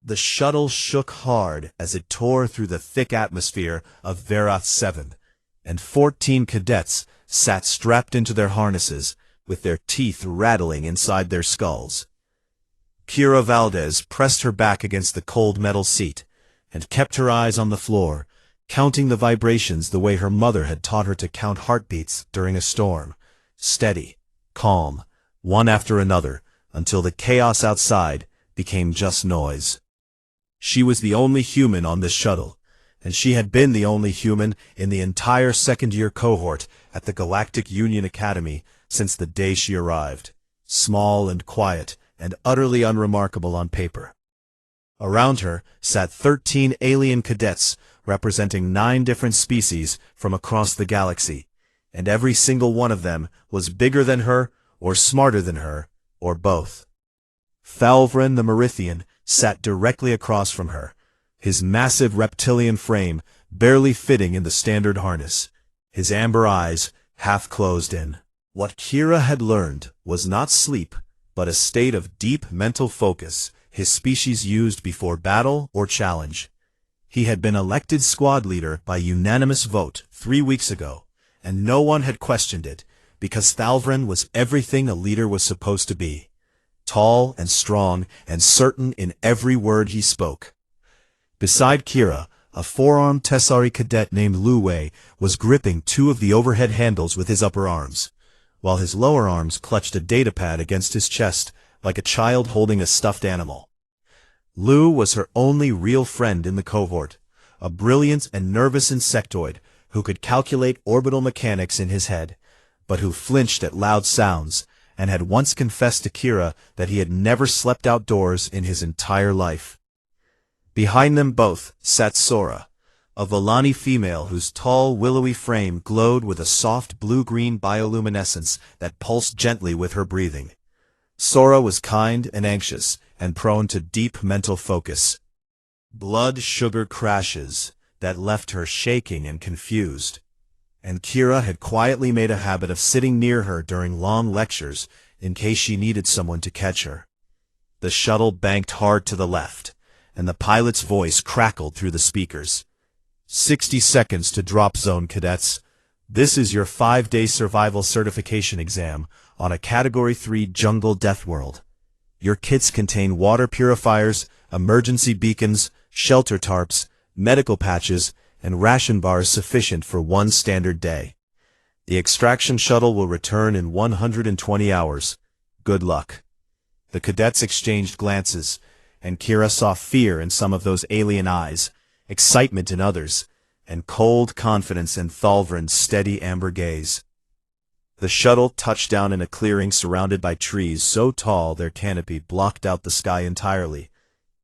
The shuttle shook hard as it tore through the thick atmosphere of Verath 7, and 14 cadets sat strapped into their harnesses, with their teeth rattling inside their skulls. Kira Valdez pressed her back against the cold metal seat, and kept her eyes on the floor, counting the vibrations the way her mother had taught her to count heartbeats during a storm, steady, calm, one after another, until the chaos outside became just noise. She was the only human on this shuttle, and she had been the only human in the entire second-year cohort at the Galactic Union Academy since the day she arrived, small and quiet and utterly unremarkable on paper. Around her sat 13 alien cadets representing 9 different species from across the galaxy, and every single one of them was bigger than her, or smarter than her, or both. Thalvren the Merithian sat directly across from her, his massive reptilian frame barely fitting in the standard harness, his amber eyes half closed in. What Kira had learned was not sleep, but a state of deep mental focus his species used before battle or challenge. He had been elected squad leader by unanimous vote 3 weeks ago, and no one had questioned it, because Thalvren was everything a leader was supposed to be. Tall and strong and certain in every word he spoke. Beside Kira, a 4-armed Tessari cadet named Lu Wei was gripping 2 of the overhead handles with his upper arms, while his lower arms clutched a datapad against his chest like a child holding a stuffed animal. Lu was her only real friend in the cohort, a brilliant and nervous insectoid who could calculate orbital mechanics in his head, but who flinched at loud sounds, and had once confessed to Kira that he had never slept outdoors in his entire life. Behind them both sat Sora, a Volani female whose tall, willowy frame glowed with a soft blue-green bioluminescence that pulsed gently with her breathing. Sora was kind and anxious, and prone to deep mental focus. Blood sugar crashes that left her shaking and confused, and Kira had quietly made a habit of sitting near her during long lectures in case she needed someone to catch her. The shuttle banked hard to the left, and the pilot's voice crackled through the speakers. 60 seconds to drop zone, cadets. This is your 5-day survival certification exam on a Category 3 jungle death world. Your kits contain water purifiers, emergency beacons, shelter tarps, medical patches, and ration bars sufficient for 1 standard day. The extraction shuttle will return in 120 hours. Good luck. The cadets exchanged glances, and Kira saw fear in some of those alien eyes, excitement in others, and cold confidence in Thalvren's steady amber gaze. The shuttle touched down in a clearing surrounded by trees so tall their canopy blocked out the sky entirely,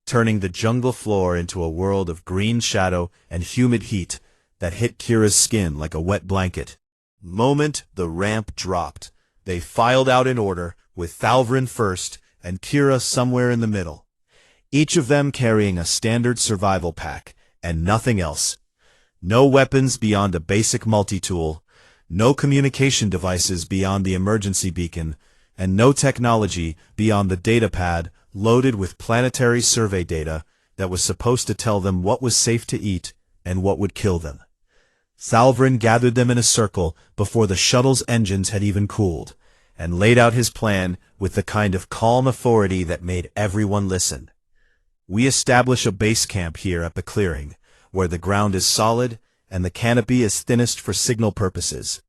turning the jungle floor into a world of green shadow and humid heat that hit Kira's skin like a wet blanket. Moment the ramp dropped, they filed out in order, with Thalvren first and Kira somewhere in the middle, each of them carrying a standard survival pack, and nothing else. No weapons beyond a basic multi-tool, no communication devices beyond the emergency beacon, and no technology beyond the datapad loaded with planetary survey data that was supposed to tell them what was safe to eat and what would kill them. Thalvren gathered them in a circle before the shuttle's engines had even cooled, and laid out his plan with the kind of calm authority that made everyone listen. We establish a base camp here at the clearing, where the ground is solid and the canopy is thinnest for signal purposes.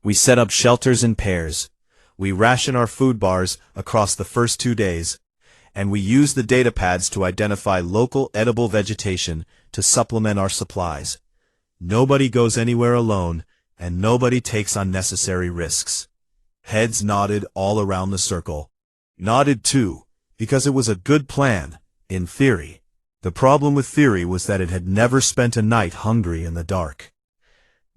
We set up shelters in pairs. We ration our food bars across the first 2 days, and we use the datapads to identify local edible vegetation to supplement our supplies. Nobody goes anywhere alone, and nobody takes unnecessary risks. Heads nodded all around the circle. Nodded too, because it was a good plan, in theory. The problem with theory was that it had never spent a night hungry in the dark.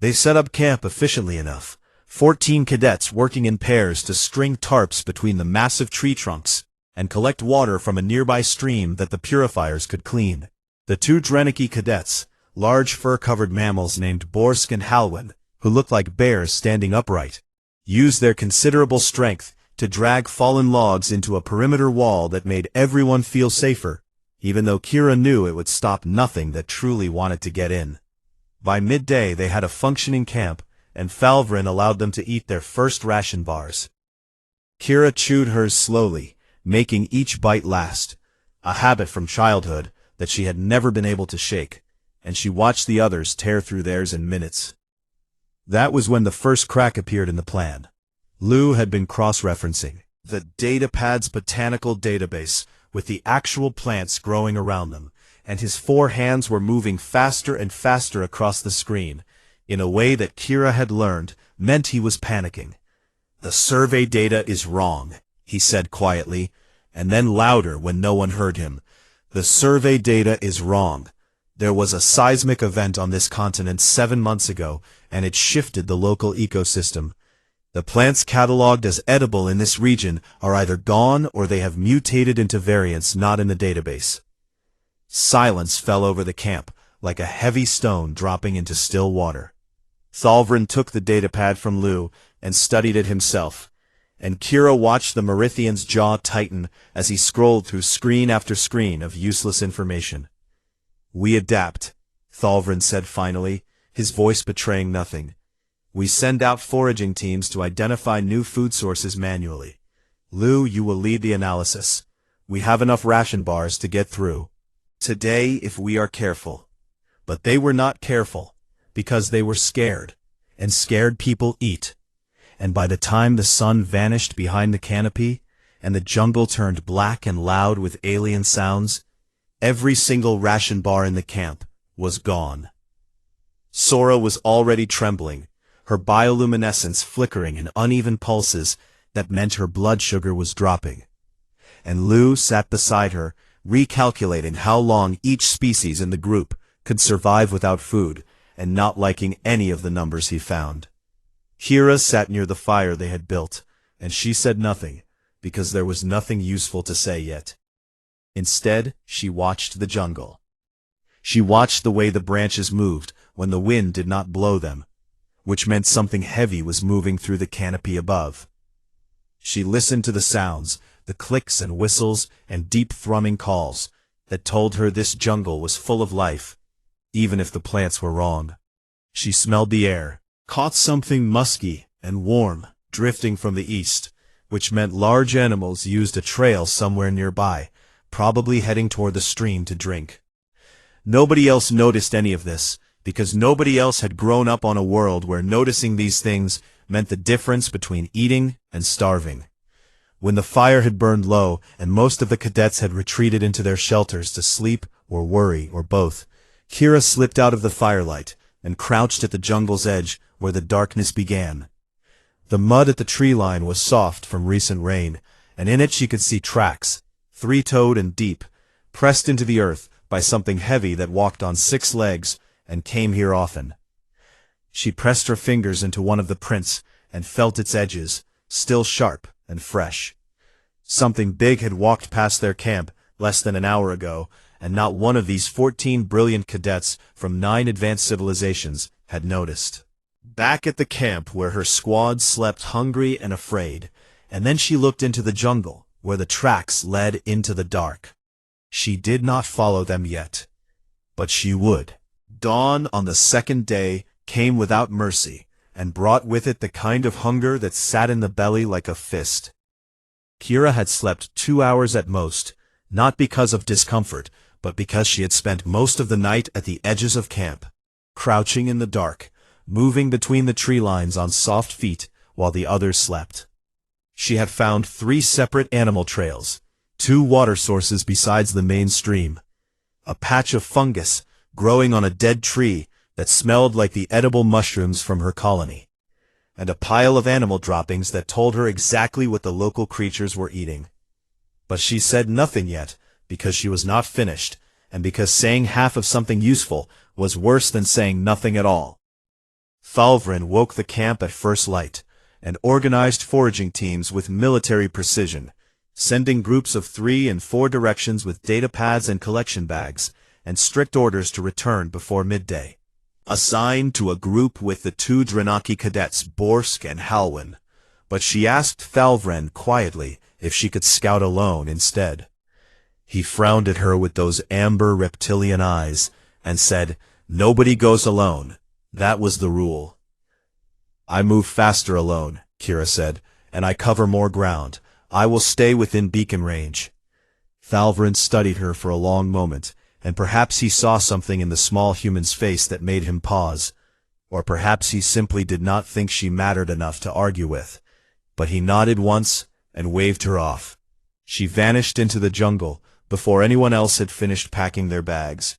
They set up camp efficiently enough, 14 cadets working in pairs to string tarps between the massive tree trunks and collect water from a nearby stream that the purifiers could clean. The 2 Dreniki cadets, large fur-covered mammals named Borsk and Halwyn, who looked like bears standing upright, used their considerable strength to drag fallen logs into a perimeter wall that made everyone feel safer, even though Kira knew it would stop nothing that truly wanted to get in. By midday they had a functioning camp, and Falvrin allowed them to eat their first ration bars. Kira chewed hers slowly, making each bite last, a habit from childhood that she had never been able to shake, and she watched the others tear through theirs in minutes. That was when the first crack appeared in the plan. Lou had been cross-referencing the datapad's botanical database with the actual plants growing around them, and his 4 hands were moving faster and faster across the screen, in a way that Kira had learned meant he was panicking. "The survey data is wrong," he said quietly, and then louder when no one heard him. "The survey data is wrong. There was a seismic event on this continent 7 months ago, and it shifted the local ecosystem. The plants cataloged as edible in this region are either gone or they have mutated into variants not in the database." Silence fell over the camp, like a heavy stone dropping into still water. Falvrin took the datapad from Lou and studied it himself, and Kira watched the Marithian's jaw tighten as he scrolled through screen after screen of useless information. "We adapt," Falvrin said finally, his voice betraying nothing. "We send out foraging teams to identify new food sources manually. Lou, you will lead the analysis. We have enough ration bars to get through today if we are careful." But they were not careful, because they were scared, and scared people eat. And by the time the sun vanished behind the canopy, and the jungle turned black and loud with alien sounds, every single ration bar in the camp was gone. Sora was already trembling, her bioluminescence flickering in uneven pulses that meant her blood sugar was dropping. And Lou sat beside her, recalculating how long each species in the group could survive without food, and not liking any of the numbers he found. Kira sat near the fire they had built, and she said nothing, because there was nothing useful to say yet. Instead, she watched the jungle. She watched the way the branches moved when the wind did not blow them, which meant something heavy was moving through the canopy above. She listened to the sounds, the clicks and whistles and deep thrumming calls, that told her this jungle was full of life, even if the plants were wrong. She smelled the air, caught something musky and warm drifting from the east, which meant large animals used a trail somewhere nearby, probably heading toward the stream to drink. Nobody else noticed any of this, because nobody else had grown up on a world where noticing these things meant the difference between eating and starving. When the fire had burned low and most of the cadets had retreated into their shelters to sleep or worry or both, Kira slipped out of the firelight and crouched at the jungle's edge where the darkness began. The mud at the tree line was soft from recent rain, and in it she could see tracks, 3-toed and deep, pressed into the earth by something heavy that walked on 6 legs and came here often. She pressed her fingers into one of the prints and felt its edges, still sharp and fresh. Something big had walked past their camp less than an hour ago, and not one of these 14 brilliant cadets from 9 advanced civilizations had noticed. Back at the camp where her squad slept hungry and afraid, and then she looked into the jungle where the tracks led into the dark. She did not follow them yet, but she would. Dawn on the second day came without mercy, and brought with it the kind of hunger that sat in the belly like a fist. Kira had slept 2 hours at most, not because of discomfort, but because she had spent most of the night at the edges of camp, crouching in the dark, moving between the tree lines on soft feet while the others slept. She had found 3 separate animal trails, 2 water sources besides the main stream, a patch of fungus growing on a dead tree that smelled like the edible mushrooms from her colony, and a pile of animal droppings that told her exactly what the local creatures were eating. But she said nothing yet, because she was not finished, and because saying half of something useful was worse than saying nothing at all. Falvrin woke the camp at first light, and organized foraging teams with military precision, sending groups of 3 in 4 directions with datapads and collection bags, and strict orders to return before midday. Assigned to a group with the 2 Dranaki cadets Borsk and Halwyn, but she asked Falvrin quietly if she could scout alone instead. He frowned at her with those amber reptilian eyes, and said, "Nobody goes alone. That was the rule." "I move faster alone," Kira said, "and I cover more ground. I will stay within beacon range." Thalvrin studied her for a long moment, and perhaps he saw something in the small human's face that made him pause. Or perhaps he simply did not think she mattered enough to argue with. But he nodded once and waved her off. She vanished into the jungle before anyone else had finished packing their bags.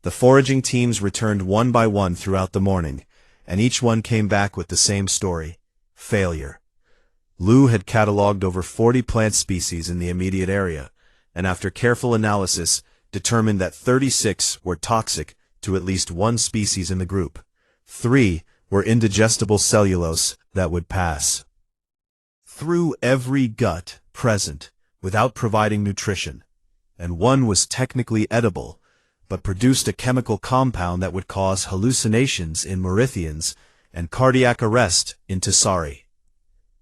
The foraging teams returned one by one throughout the morning, and each one came back with the same story: failure. Lou had catalogued over 40 plant species in the immediate area, and after careful analysis determined that 36 were toxic to at least one species in the group. 3 were indigestible cellulose that would pass through every gut present without providing nutrition, and 1 was technically edible, but produced a chemical compound that would cause hallucinations in Marithians and cardiac arrest in Tisari.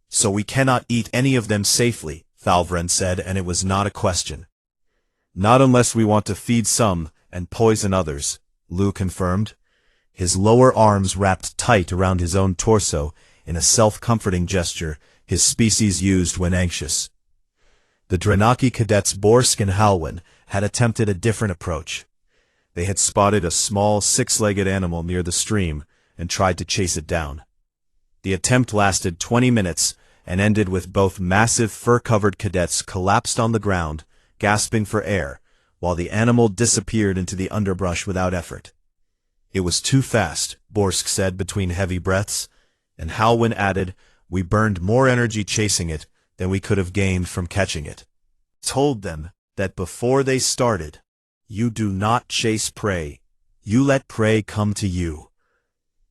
"So we cannot eat any of them safely," Thalvrin said, and it was not a question. "Not unless we want to feed some and poison others," Lou confirmed. His lower arms wrapped tight around his own torso in a self-comforting gesture his species used when anxious. The Dranaki cadets Borsk and Halwyn had attempted a different approach. They had spotted a small six-legged animal near the stream and tried to chase it down. The attempt lasted 20 minutes and ended with both massive fur-covered cadets collapsed on the ground, gasping for air, while the animal disappeared into the underbrush without effort. "It was too fast," Borsk said between heavy breaths, and Halwyn added, "We burned more energy chasing it than we could have gained from catching it." Told them that before they started, "You do not chase prey. You let prey come to you."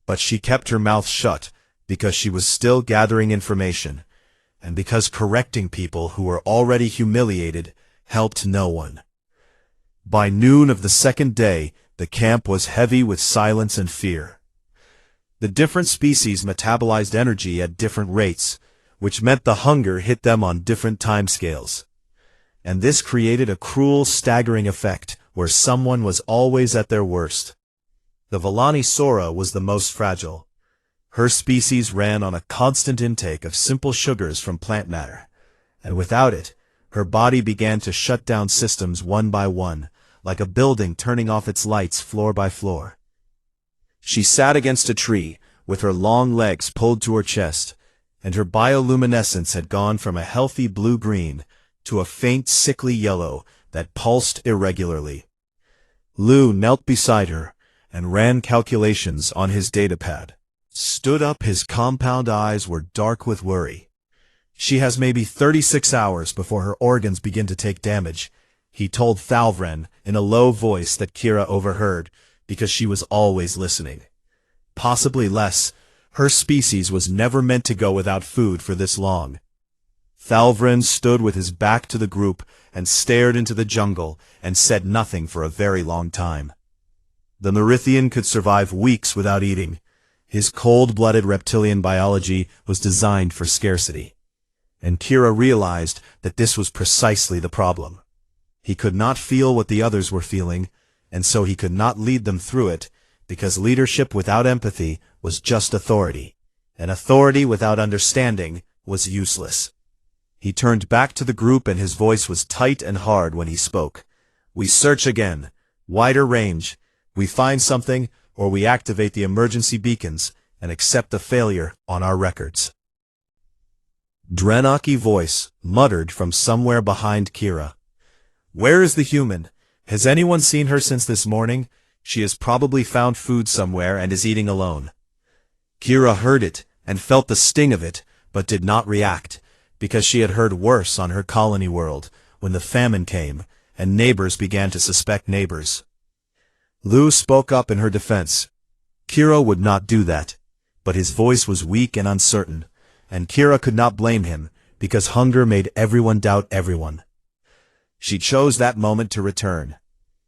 But she kept her mouth shut because she was still gathering information, and because correcting people who were already humiliated helped no one. By noon of the second day, the camp was heavy with silence and fear. The different species metabolized energy at different rates, which meant the hunger hit them on different timescales. And this created a cruel, staggering effect where someone was always at their worst. The Villani Sora was the most fragile. Her species ran on a constant intake of simple sugars from plant matter, and without it, her body began to shut down systems one by one, like a building turning off its lights floor by floor. She sat against a tree, with her long legs pulled to her chest, and her bioluminescence had gone from a healthy blue-green to a faint sickly yellow that pulsed irregularly. Lou knelt beside her and ran calculations on his datapad. Stood up, his compound eyes were dark with worry. "She has maybe 36 hours before her organs begin to take damage," he told Thalvrin in a low voice that Kira overheard because she was always listening. Possibly less. Her species was never meant to go without food for this long. Thalvrin stood with his back to the group and stared into the jungle and said nothing for a very long time. The Marithian could survive weeks without eating. His cold-blooded reptilian biology was designed for scarcity. And Kira realized that this was precisely the problem. He could not feel what the others were feeling, and so he could not lead them through it, because leadership without empathy was just authority, and authority without understanding was useless. He turned back to the group and his voice was tight and hard when he spoke. "We search again. Wider range. We find something, or we activate the emergency beacons and accept the failure on our records." Dranaki voice muttered from somewhere behind Kira. "Where is the human? Has anyone seen her since this morning? She has probably found food somewhere and is eating alone." Kira heard it and felt the sting of it, but did not react, because she had heard worse on her colony world when the famine came and neighbors began to suspect neighbors. Lou spoke up in her defense. Kira would not do that, but his voice was weak and uncertain, and Kira could not blame him, because hunger made everyone doubt everyone. She chose that moment to return.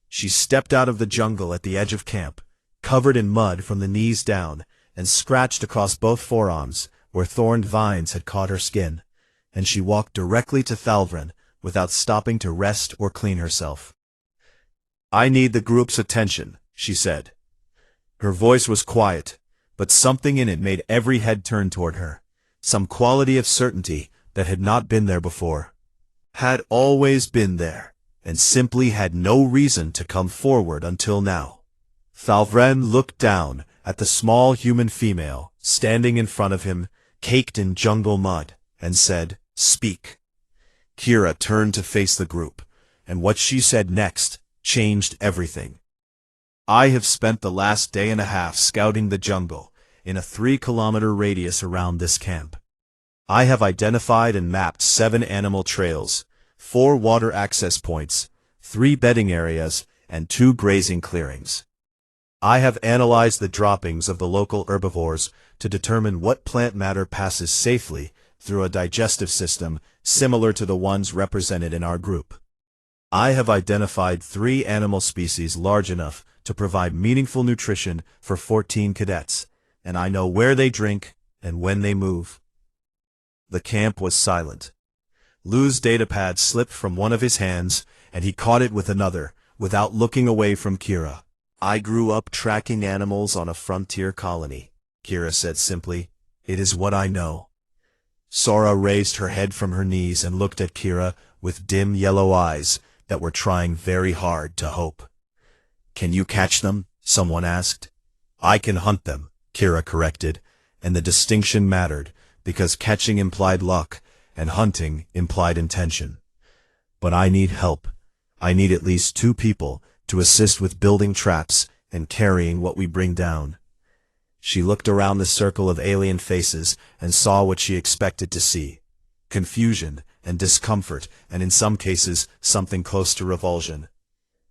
She stepped out of the jungle at the edge of camp, covered in mud from the knees down, and scratched across both forearms, where thorned vines had caught her skin, and she walked directly to Thalvrin, without stopping to rest or clean herself. "I need the group's attention," she said. Her voice was quiet, but something in it made every head turn toward her, some quality of certainty that had not been there before. Had always been there, and simply had no reason to come forward until now. Thalvren looked down at the small human female standing in front of him, caked in jungle mud, and said, "Speak." Kira turned to face the group, and what she said next changed everything. "I have spent the last day and a half scouting the jungle in a 3-kilometer radius around this camp. I have identified and mapped 7 animal trails, 4 water access points, 3 bedding areas, and 2 grazing clearings. I have analyzed the droppings of the local herbivores to determine what plant matter passes safely through a digestive system similar to the ones represented in our group. I have identified 3 animal species large enough to provide meaningful nutrition for 14 cadets, and I know where they drink and when they move." The camp was silent. Lou's datapad slipped from one of his hands, and he caught it with another, without looking away from Kira. "I grew up tracking animals on a frontier colony," Kira said simply. "It is what I know." Sora raised her head from her knees and looked at Kira with dim yellow eyes that were trying very hard to hope. "Can you catch them?" someone asked. "I can hunt them," Kira corrected, and the distinction mattered, because catching implied luck, and hunting implied intention. "But I need help. I need at least 2 people to assist with building traps and carrying what we bring down." She looked around the circle of alien faces and saw what she expected to see: confusion and discomfort, and in some cases something close to revulsion.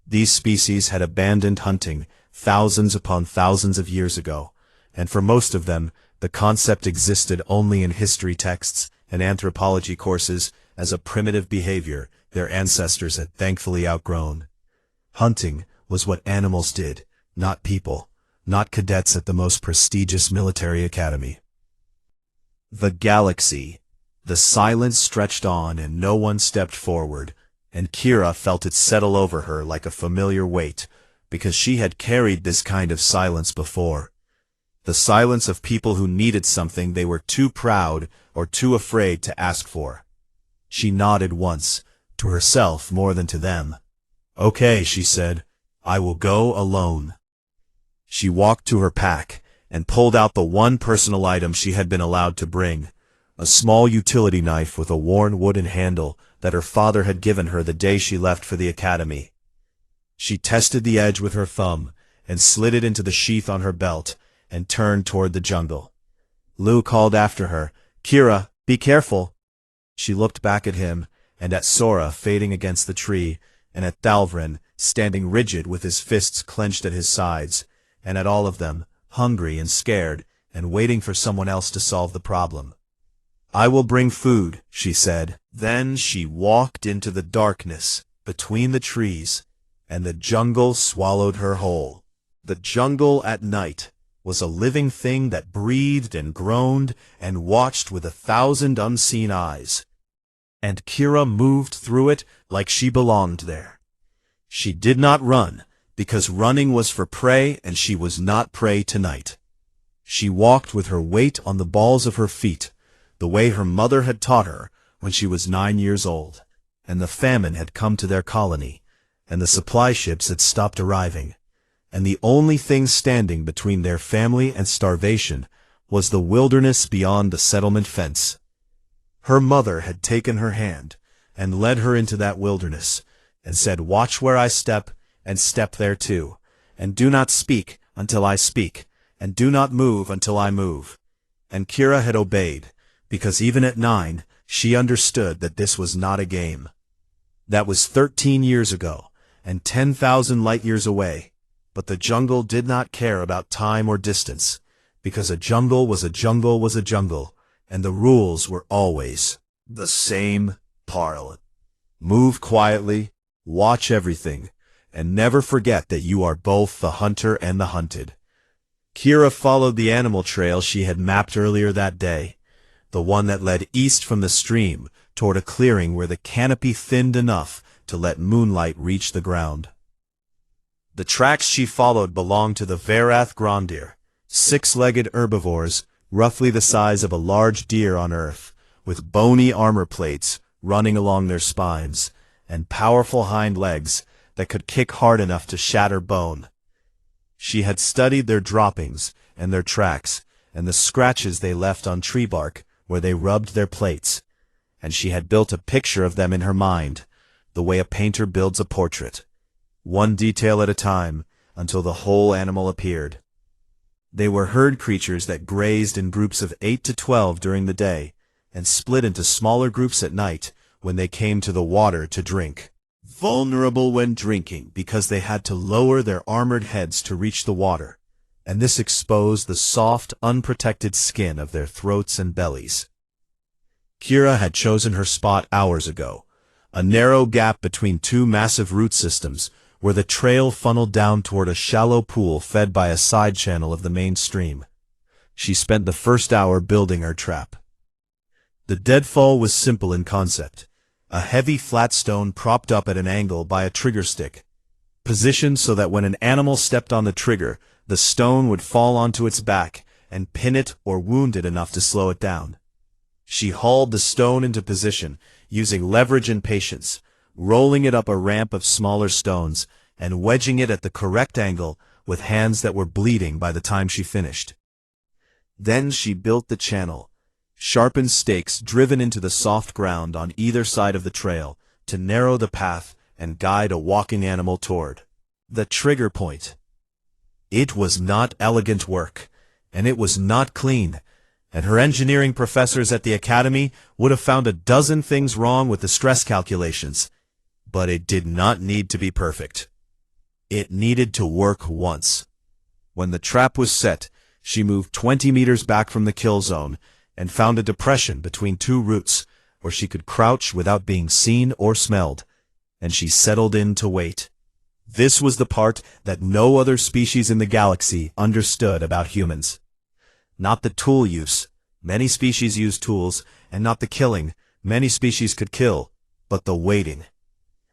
These species had abandoned hunting thousands upon thousands of years ago, and for most of them the concept existed only in history texts and anthropology courses as a primitive behavior their ancestors had thankfully outgrown. Hunting was what animals did, not people, not cadets at the most prestigious military academy. The galaxy. The silence stretched on and no one stepped forward, and Kira felt it settle over her like a familiar weight, because she had carried this kind of silence before. The silence of people who needed something they were too proud or too afraid to ask for. She nodded once, to herself more than to them. "Okay," she said, "I will go alone." She walked to her pack and pulled out the one personal item she had been allowed to bring, a small utility knife with a worn wooden handle that her father had given her the day she left for the academy. She tested the edge with her thumb and slid it into the sheath on her belt and turned toward the jungle. Lou called after her, "Kira, be careful." She looked back at him and at Sora fading against the tree, and at Thalvren standing rigid with his fists clenched at his sides, and at all of them, hungry and scared, and waiting for someone else to solve the problem. "I will bring food," she said. Then she walked into the darkness between the trees, and the jungle swallowed her whole. The jungle at night was a living thing that breathed and groaned and watched with 1,000 unseen eyes. And Kira moved through it like she belonged there. She did not run, because running was for prey and she was not prey tonight. She walked with her weight on the balls of her feet, the way her mother had taught her when she was 9 years old, and the famine had come to their colony, and the supply ships had stopped arriving, and the only thing standing between their family and starvation was the wilderness beyond the settlement fence. Her mother had taken her hand and led her into that wilderness, and said, "Watch where I step, and step there too, and do not speak until I speak, and do not move until I move." And Kira had obeyed, because even at 9, she understood that this was not a game. That was 13 years ago, and 10,000 light-years away, but the jungle did not care about time or distance, because a jungle was a jungle was a jungle, and the rules were always the same. Parle. Move quietly, watch everything, and never forget that you are both the hunter and the hunted. Kira followed the animal trail she had mapped earlier that day, the one that led east from the stream toward a clearing where the canopy thinned enough to let moonlight reach the ground. The tracks she followed belonged to the Verath Grondir, six-legged herbivores, roughly the size of a large deer on Earth, with bony armor plates running along their spines, and powerful hind legs that could kick hard enough to shatter bone. She had studied their droppings and their tracks, and the scratches they left on tree bark where they rubbed their plates, and she had built a picture of them in her mind, the way a painter builds a portrait, one detail at a time, until the whole animal appeared. They were herd creatures that grazed in groups of 8 to 12 during the day, and split into smaller groups at night when they came to the water to drink. Vulnerable when drinking because they had to lower their armored heads to reach the water, and this exposed the soft, unprotected skin of their throats and bellies. Kira had chosen her spot hours ago, a narrow gap between two massive root systems where the trail funneled down toward a shallow pool fed by a side channel of the main stream. She spent the first hour building her trap. The deadfall was simple in concept, a heavy flat stone propped up at an angle by a trigger stick, positioned so that when an animal stepped on the trigger, the stone would fall onto its back and pin it or wound it enough to slow it down. She hauled the stone into position, using leverage and patience, rolling it up a ramp of smaller stones and wedging it at the correct angle with hands that were bleeding by the time she finished. Then she built the channel, sharpened stakes driven into the soft ground on either side of the trail to narrow the path and guide a walking animal toward the trigger point. It was not elegant work, and it was not clean, and her engineering professors at the academy would have found a dozen things wrong with the stress calculations, but it did not need to be perfect. It needed to work once. When the trap was set, she moved 20 meters back from the kill zone and found a depression between two roots where she could crouch without being seen or smelled, and she settled in to wait. This was the part that no other species in the galaxy understood about humans. Not the tool use, many species use tools, and not the killing, many species could kill, but the waiting.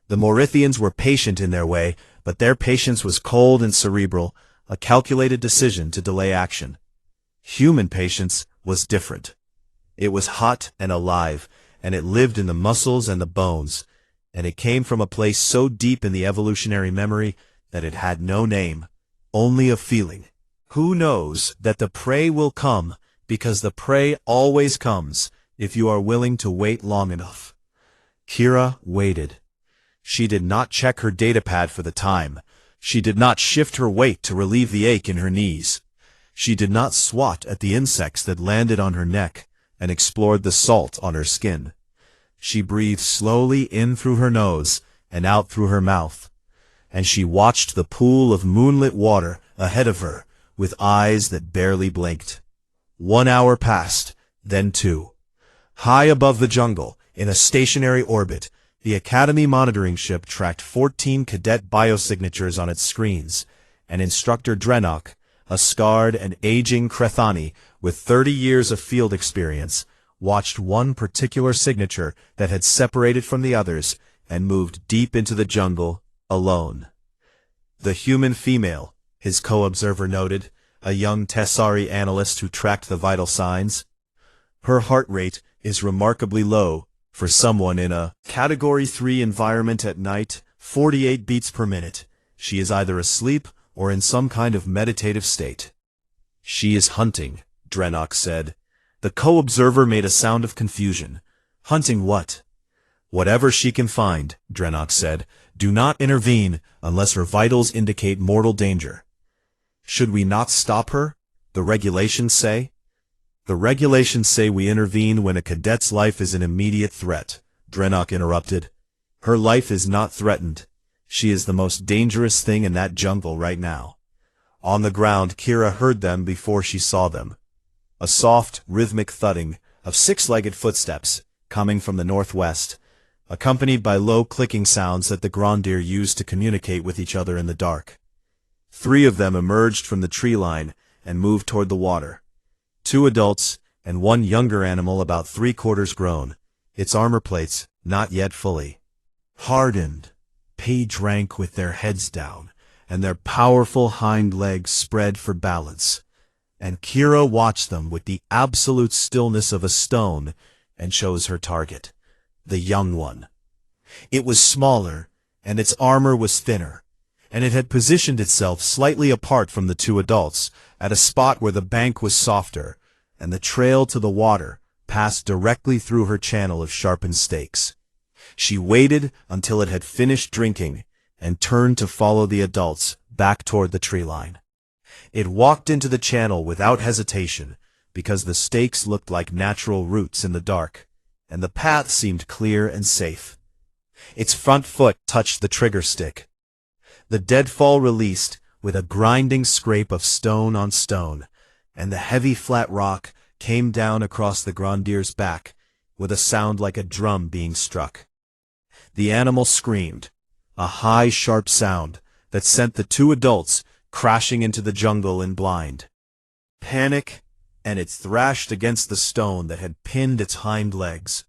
The Morithians were patient in their way, but their patience was cold and cerebral, a calculated decision to delay action. Human patience was different. It was hot and alive, and it lived in the muscles and the bones, and it came from a place so deep in the evolutionary memory that it had no name, only a feeling. Who knows that the prey will come, because the prey always comes, if you are willing to wait long enough. Kira waited. She did not check her datapad for the time. She did not shift her weight to relieve the ache in her knees. She did not swat at the insects that landed on her neck and explored the salt on her skin. She breathed slowly in through her nose and out through her mouth, and she watched the pool of moonlit water ahead of her with eyes that barely blinked. 1 hour passed, then 2. High above the jungle, in a stationary orbit, the Academy monitoring ship tracked 14 cadet biosignatures on its screens, and Instructor Drenok, a scarred and aging Krethani with 30 years of field experience, watched one particular signature that had separated from the others and moved deep into the jungle, alone. The human female, his co-observer noted, a young Tessari analyst who tracked the vital signs. Her heart rate is remarkably low for someone in a Category 3 environment at night, 48 beats per minute. She is either asleep or in some kind of meditative state. She is hunting, Drenok said. The co-observer made a sound of confusion. Hunting what? Whatever she can find, Drenok said. Do not intervene unless her vitals indicate mortal danger. Should we not stop her? The regulations say. The regulations say we intervene when a cadet's life is an immediate threat, Drenok interrupted. Her life is not threatened. She is the most dangerous thing in that jungle right now. On the ground, Kira heard them before she saw them. A soft, rhythmic thudding of six-legged footsteps coming from the northwest, accompanied by low clicking sounds that the Grondir used to communicate with each other in the dark. 3 of them emerged from the tree line and moved toward the water. 2 adults and one younger animal about 3/4 grown, its armor plates not yet fully hardened, page rank with their heads down, and their powerful hind legs spread for balance. And Kira watched them with the absolute stillness of a stone and chose her target, the young one. It was smaller, and its armor was thinner, and it had positioned itself slightly apart from the two adults, at a spot where the bank was softer, and the trail to the water passed directly through her channel of sharpened stakes. She waited until it had finished drinking, and turned to follow the adults back toward the tree line. It walked into the channel without hesitation, because the stakes looked like natural roots in the dark, and the path seemed clear and safe. Its front foot touched the trigger stick. The deadfall released with a grinding scrape of stone on stone, and the heavy flat rock came down across the Grandier's back with a sound like a drum being struck. The animal screamed, a high, sharp sound that sent the two adults crashing into the jungle in blind panic, and it thrashed against the stone that had pinned its hind legs,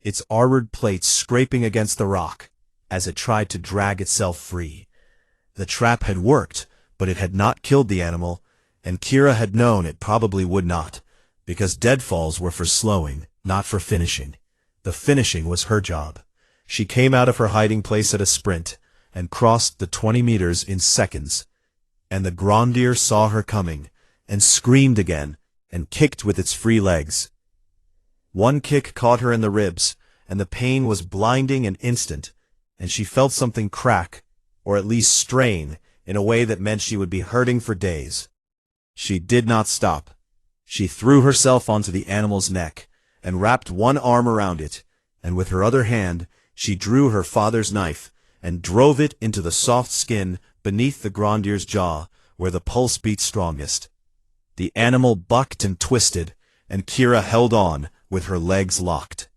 its armored plates scraping against the rock as it tried to drag itself free. The trap had worked, but it had not killed the animal, and Kira had known it probably would not, because deadfalls were for slowing, not for finishing. The finishing was her job. She came out of her hiding place at a sprint, and crossed the 20 meters in seconds, and the Grandier saw her coming, and screamed again, and kicked with its free legs. One kick caught her in the ribs, and the pain was blinding and instant, and she felt something crack, or at least strain, in a way that meant she would be hurting for days. She did not stop. She threw herself onto the animal's neck, and wrapped one arm around it, and with her other hand she drew her father's knife, and drove it into the soft skin beneath the Grandier's jaw, where the pulse beat strongest. The animal bucked and twisted, and Kira held on, with her legs locked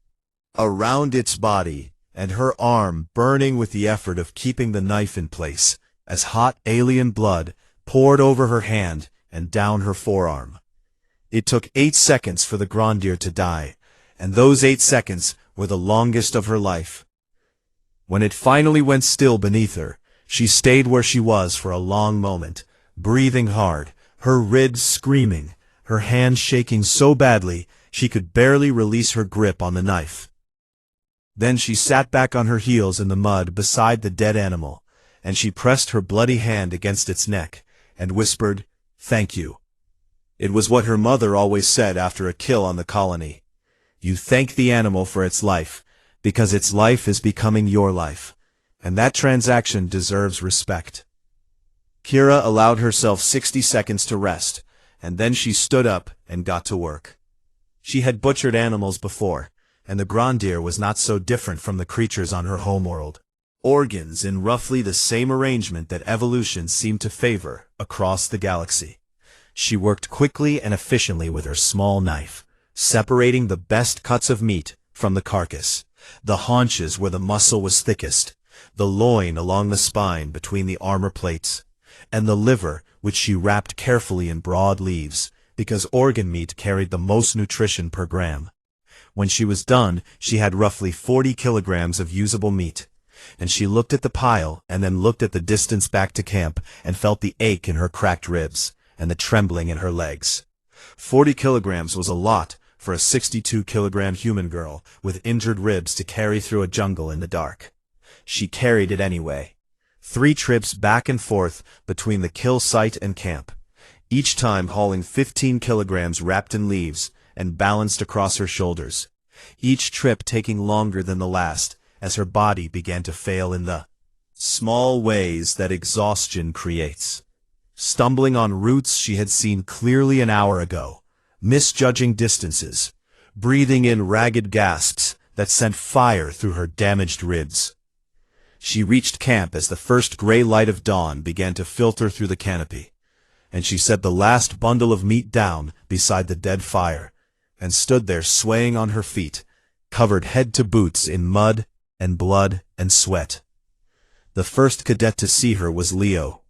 around its body, and her arm burning with the effort of keeping the knife in place, as hot alien blood poured over her hand and down her forearm. It took 8 seconds for the Grandier to die, and those 8 seconds were the longest of her life. When it finally went still beneath her, she stayed where she was for a long moment, breathing hard, her ribs screaming, her hands shaking so badly she could barely release her grip on the knife. Then she sat back on her heels in the mud beside the dead animal, and she pressed her bloody hand against its neck, and whispered, "Thank you." It was what her mother always said after a kill on the colony. You thank the animal for its life, because its life is becoming your life, and that transaction deserves respect. Kira allowed herself 60 seconds to rest, and then she stood up and got to work. She had butchered animals before, and the Grandier was not so different from the creatures on her homeworld. Organs in roughly the same arrangement that evolution seemed to favor across the galaxy. She worked quickly and efficiently with her small knife, separating the best cuts of meat from the carcass, the haunches where the muscle was thickest, the loin along the spine between the armor plates, and the liver which she wrapped carefully in broad leaves, because organ meat carried the most nutrition per gram. When she was done, she had roughly 40 kilograms of usable meat, and she looked at the pile and then looked at the distance back to camp and felt the ache in her cracked ribs and the trembling in her legs. 40 kilograms was a lot for a 62-kilogram human girl with injured ribs to carry through a jungle in the dark. She carried it anyway. 3 trips back and forth between the kill site and camp, each time hauling 15 kilograms wrapped in leaves and balanced across her shoulders, each trip taking longer than the last as her body began to fail in the small ways that exhaustion creates. Stumbling on routes she had seen clearly an hour ago, misjudging distances, breathing in ragged gasps that sent fire through her damaged ribs. She reached camp as the first gray light of dawn began to filter through the canopy, and she set the last bundle of meat down beside the dead fire, and stood there swaying on her feet, covered head to boots in mud and blood and sweat. The first cadet to see her was Leo,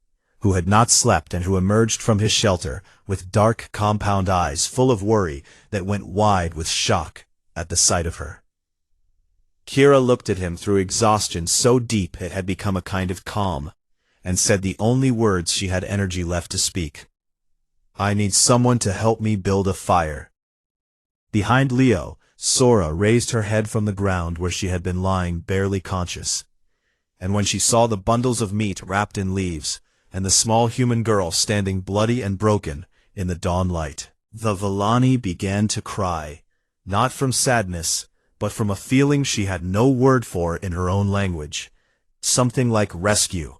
who had not slept and who emerged from his shelter with dark compound eyes full of worry that went wide with shock at the sight of her. Kira looked at him through exhaustion so deep it had become a kind of calm, and said the only words she had energy left to speak. "I need someone to help me build a fire." Behind Leo, Sora raised her head from the ground where she had been lying barely conscious. And when she saw the bundles of meat wrapped in leaves, and the small human girl standing bloody and broken in the dawn light, the Vallani began to cry, not from sadness, but from a feeling she had no word for in her own language. Something like rescue.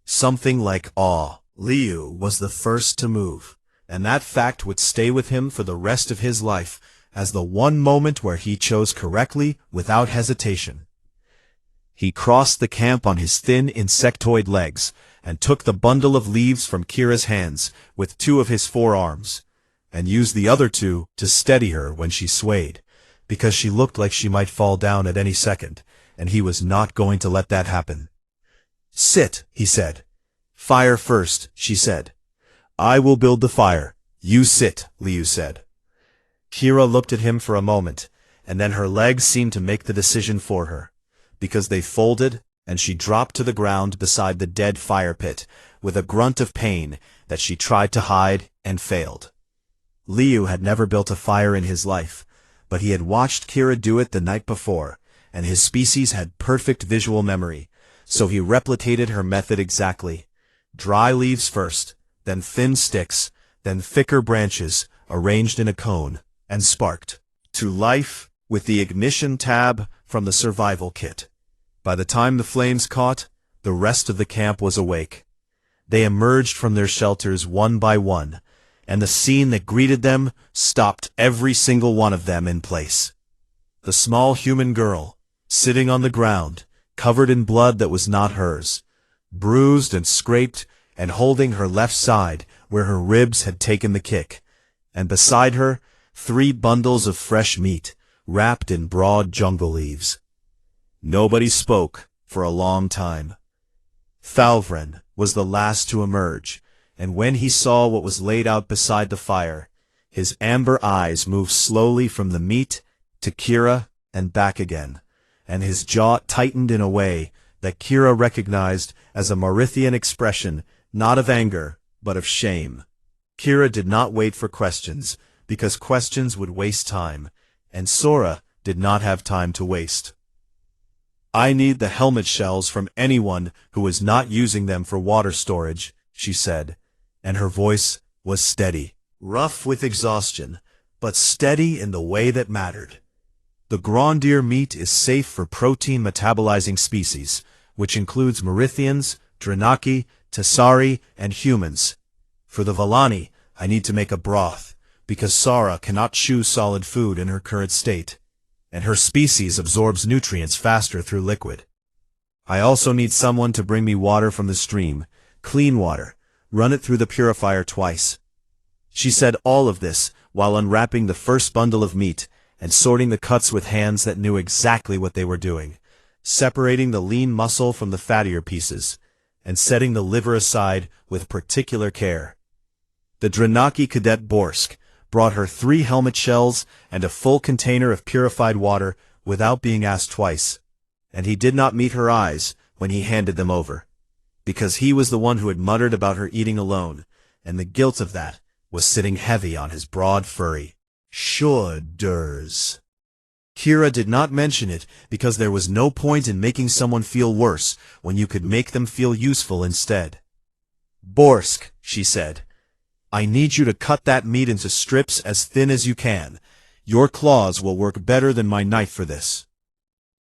Something like awe. Liu was the first to move, and that fact would stay with him for the rest of his life as the one moment where he chose correctly without hesitation. He crossed the camp on his thin insectoid legs and took the bundle of leaves from Kira's hands with two of his forearms, and used the other two to steady her when she swayed, because she looked like she might fall down at any second, and he was not going to let that happen. "Sit," he said. "Fire first," she said. "I will build the fire. You sit," Liu said. Kira looked at him for a moment, and then her legs seemed to make the decision for her, because they folded, and she dropped to the ground beside the dead fire pit, with a grunt of pain that she tried to hide and failed. Liu had never built a fire in his life, but he had watched Kira do it the night before, and his species had perfect visual memory, so he replicated her method exactly. Dry leaves first, then thin sticks, then thicker branches, arranged in a cone, and sparked to life with the ignition tab from the survival kit. By the time the flames caught, the rest of the camp was awake. They emerged from their shelters one by one, and the scene that greeted them stopped every single one of them in place. The small human girl, sitting on the ground, covered in blood that was not hers, bruised and scraped, and holding her left side where her ribs had taken the kick, and beside her, 3 bundles of fresh meat, wrapped in broad jungle leaves. Nobody spoke for a long time. Thalvren was the last to emerge, and when he saw what was laid out beside the fire, his amber eyes moved slowly from the meat to Kira and back again, and his jaw tightened in a way that Kira recognized as a Marithian expression not of anger, but of shame. Kira did not wait for questions, because questions would waste time, and Sora did not have time to waste. "I need the helmet shells from anyone who is not using them for water storage," she said, and her voice was steady, rough with exhaustion, but steady in the way that mattered. "The Grondir meat is safe for protein-metabolizing species, which includes Marithians, Dranaki, Tessari, and humans. For the Vallani, I need to make a broth, because Sara cannot chew solid food in her current state, and her species absorbs nutrients faster through liquid. I also need someone to bring me water from the stream, clean water, run it through the purifier twice." She said all of this while unwrapping the first bundle of meat and sorting the cuts with hands that knew exactly what they were doing, separating the lean muscle from the fattier pieces, and setting the liver aside with particular care. The Dranaki Cadet Borsk brought her 3 helmet shells and a full container of purified water without being asked twice, and he did not meet her eyes when he handed them over, because he was the one who had muttered about her eating alone, and the guilt of that was sitting heavy on his broad furry shoulders. Kira did not mention it because there was no point in making someone feel worse when you could make them feel useful instead. "Borsk," she said, "I need you to cut that meat into strips as thin as you can. Your claws will work better than my knife for this."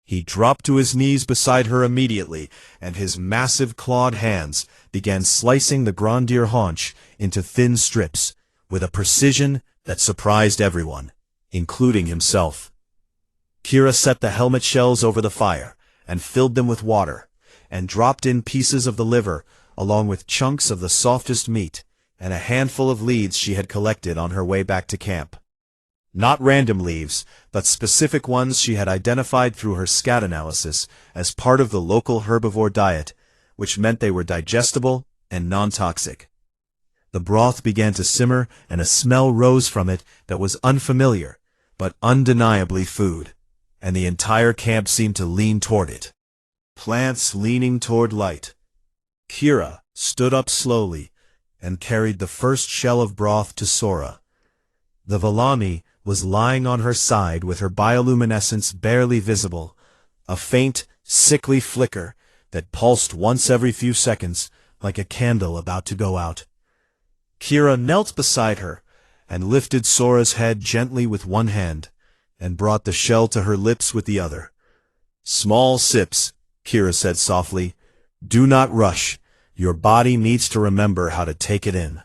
He dropped to his knees beside her immediately, and his massive clawed hands began slicing the Grondir haunch into thin strips, with a precision that surprised everyone, including himself. Kira set the helmet shells over the fire, and filled them with water, and dropped in pieces of the liver, along with chunks of the softest meat, and a handful of leaves she had collected on her way back to camp. Not random leaves, but specific ones she had identified through her scat analysis as part of the local herbivore diet, which meant they were digestible and non-toxic. The broth began to simmer, and a smell rose from it that was unfamiliar, but undeniably food, and the entire camp seemed to lean toward it. Plants leaning toward light. Kira stood up slowly and carried the first shell of broth to Sora. The Valami was lying on her side with her bioluminescence barely visible, a faint, sickly flicker that pulsed once every few seconds like a candle about to go out. Kira knelt beside her and lifted Sora's head gently with one hand and brought the shell to her lips with the other. "Small sips," Kira said softly. "Do not rush. Your body needs to remember how to take it in."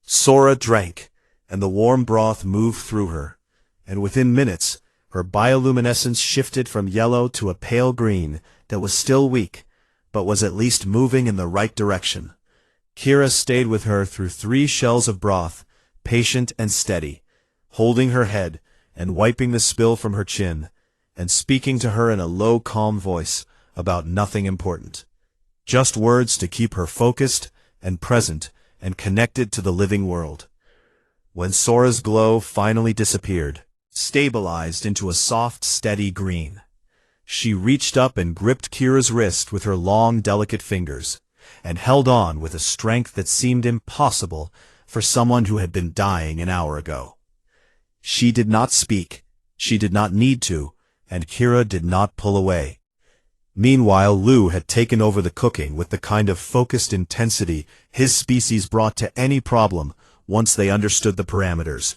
Sora drank, and the warm broth moved through her, and within minutes her bioluminescence shifted from yellow to a pale green that was still weak, but was at least moving in the right direction. Kira stayed with her through 3 shells of broth, patient and steady, holding her head and wiping the spill from her chin, and speaking to her in a low, calm voice about nothing important. Just words to keep her focused and present and connected to the living world. When Sora's glow finally disappeared, stabilized into a soft, steady green, she reached up and gripped Kira's wrist with her long, delicate fingers, and held on with a strength that seemed impossible for someone who had been dying an hour ago. She did not speak, she did not need to, and Kira did not pull away. Meanwhile, Lu had taken over the cooking with the kind of focused intensity his species brought to any problem once they understood the parameters,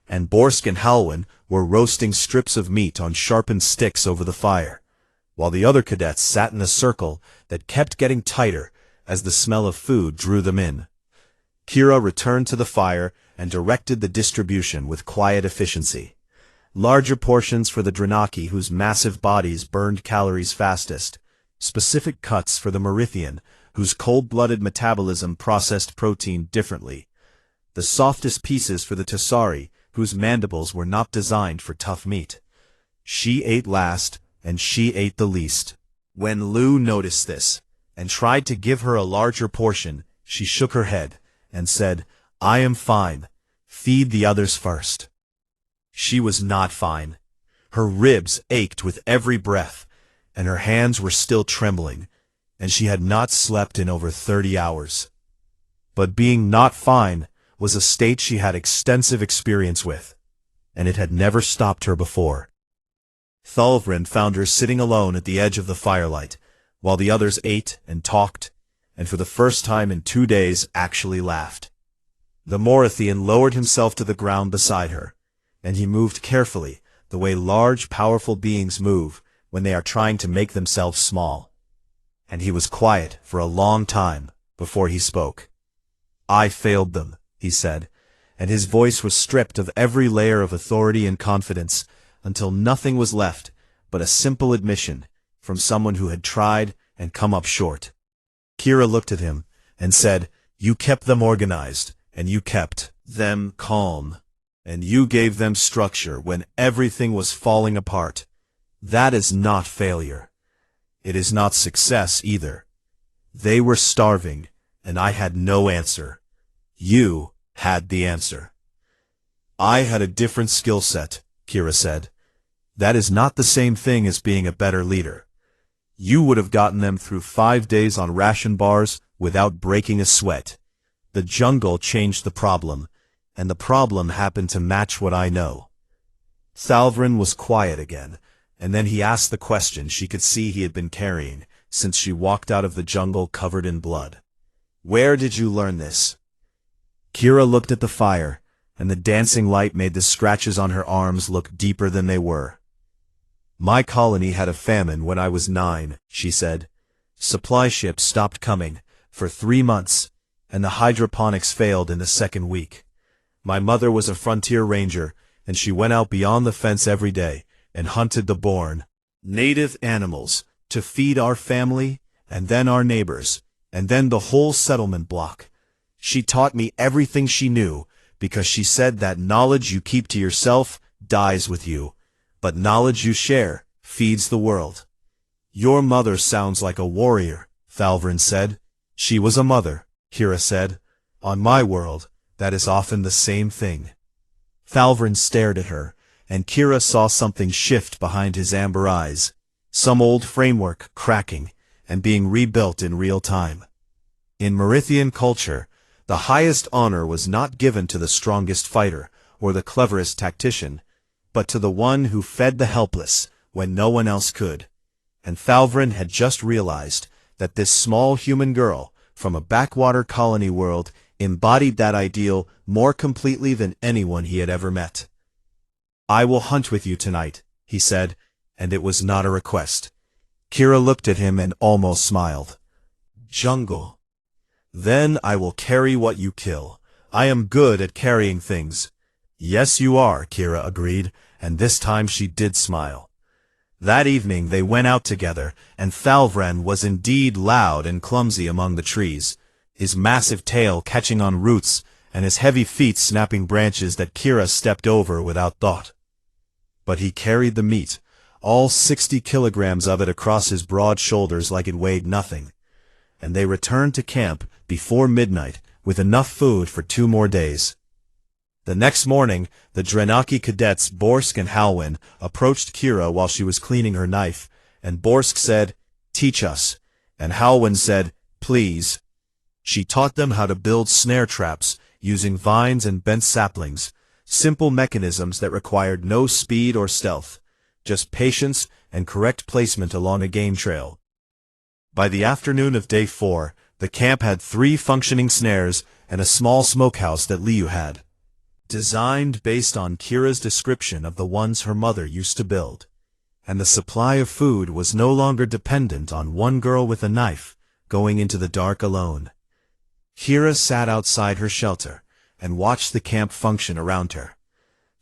and Borsk and Halwyn were roasting strips of meat on sharpened sticks over the fire, while the other cadets sat in a circle that kept getting tighter as the smell of food drew them in. Kira returned to the fire and directed the distribution with quiet efficiency. Larger portions for the Dranaki whose massive bodies burned calories fastest, specific cuts for the Merithian whose cold-blooded metabolism processed protein differently, the softest pieces for the Tassari whose mandibles were not designed for tough meat. She ate last, and she ate the least. When Lu noticed this, and tried to give her a larger portion, she shook her head, and said, "I am fine. Feed the others first." She was not fine. Her ribs ached with every breath, and her hands were still trembling, and she had not slept in over 30 hours. But being not fine was a state she had extensive experience with, and it had never stopped her before. Thulvrin found her sitting alone at the edge of the firelight, while the others ate and talked, and for the first time in 2 days actually laughed. The Morithian lowered himself to the ground beside her, and he moved carefully, the way large, powerful beings move when they are trying to make themselves small. And he was quiet for a long time before he spoke. "I failed them," he said, and his voice was stripped of every layer of authority and confidence until nothing was left but a simple admission from someone who had tried and come up short. Kira looked at him and said, "You kept them organized, and you kept them calm, and you gave them structure when everything was falling apart. That is not failure. It is not success either. They were starving, and I had no answer. You had the answer." "I had a different skill set," Kira said. "That is not the same thing as being a better leader. You would have gotten them through 5 days on ration bars without breaking a sweat. The jungle changed the problem, and the problem happened to match what I know." Thulvrin was quiet again, and then he asked the question she could see he had been carrying since she walked out of the jungle covered in blood. "Where did you learn this?" Kira looked at the fire, and the dancing light made the scratches on her arms look deeper than they were. "My colony had a famine when I was 9, she said. "Supply ships stopped coming for 3 months, and the hydroponics failed in the 2nd week. My mother was a frontier ranger, and she went out beyond the fence every day and hunted the born native animals to feed our family, and then our neighbors, and then the whole settlement block. She taught me everything she knew, because she said that knowledge you keep to yourself dies with you, but knowledge you share feeds the world." "Your mother sounds like a warrior," Thulvrin said. "She was a mother," Kira said. On my world, that is often the same thing. Thalvrin stared at her, and Kira saw something shift behind his amber eyes, some old framework cracking and being rebuilt in real time. In Merithian culture, the highest honor was not given to the strongest fighter or the cleverest tactician, but to the one who fed the helpless when no one else could. And Thalvrin had just realized that this small human girl from a backwater colony world embodied that ideal more completely than anyone he had ever met. I will hunt with you tonight, he said, and it was not a request. Kira looked at him and almost smiled. Jungle. Then I will carry what you kill. I am good at carrying things. Yes, you are, Kira agreed, and this time she did smile. That evening they went out together, and Thalvrin was indeed loud and clumsy among the trees, his massive tail catching on roots and his heavy feet snapping branches that Kira stepped over without thought. But he carried the meat, all 60 kilograms of it across his broad shoulders like it weighed nothing, and they returned to camp before midnight with enough food for 2 more days. The next morning, the Drenaki cadets Borsk and Halwyn approached Kira while she was cleaning her knife, and Borsk said, "Teach us," and Halwyn said, "Please." She taught them how to build snare traps using vines and bent saplings, simple mechanisms that required no speed or stealth, just patience and correct placement along a game trail. By the afternoon of day 4, the camp had 3 functioning snares and a small smokehouse that Liu had, designed based on Kira's description of the ones her mother used to build. And the supply of food was no longer dependent on one girl with a knife going into the dark alone. Kira sat outside her shelter and watched the camp function around her.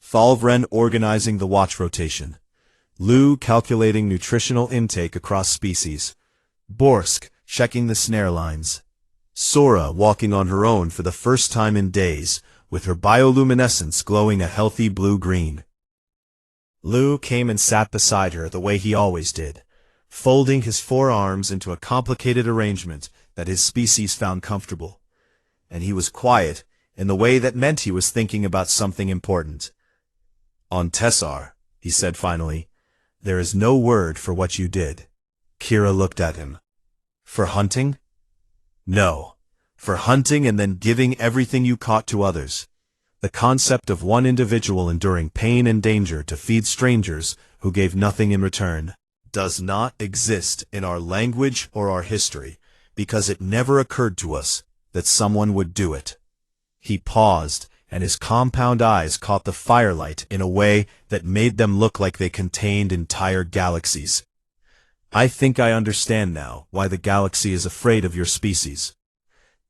Thalvrin organizing the watch rotation, Liu calculating nutritional intake across species, Borsk checking the snare lines, Sora walking on her own for the first time in days, with her bioluminescence glowing a healthy blue-green. Liu came and sat beside her the way he always did, folding his 4 arms into a complicated arrangement that his species found comfortable. And he was quiet in the way that meant he was thinking about something important. On Tessar, he said finally, there is no word for what you did. Kira looked at him. For hunting? No. For hunting and then giving everything you caught to others. The concept of one individual enduring pain and danger to feed strangers who gave nothing in return does not exist in our language or our history, because it never occurred to us that someone would do it. He paused, and his compound eyes caught the firelight in a way that made them look like they contained entire galaxies. I think I understand now why the galaxy is afraid of your species.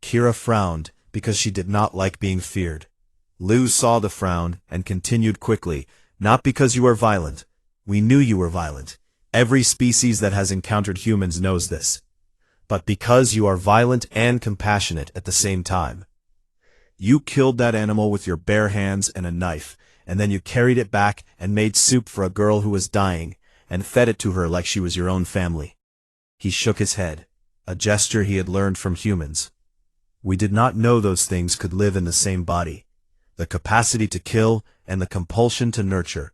Kira frowned because she did not like being feared. Liu saw the frown and continued quickly, not because you are violent. We knew you were violent. Every species that has encountered humans knows this. But because you are violent and compassionate at the same time. You killed that animal with your bare hands and a knife, and then you carried it back and made soup for a girl who was dying, and fed it to her like she was your own family. He shook his head, a gesture he had learned from humans. We did not know those things could live in the same body. The capacity to kill and the compulsion to nurture.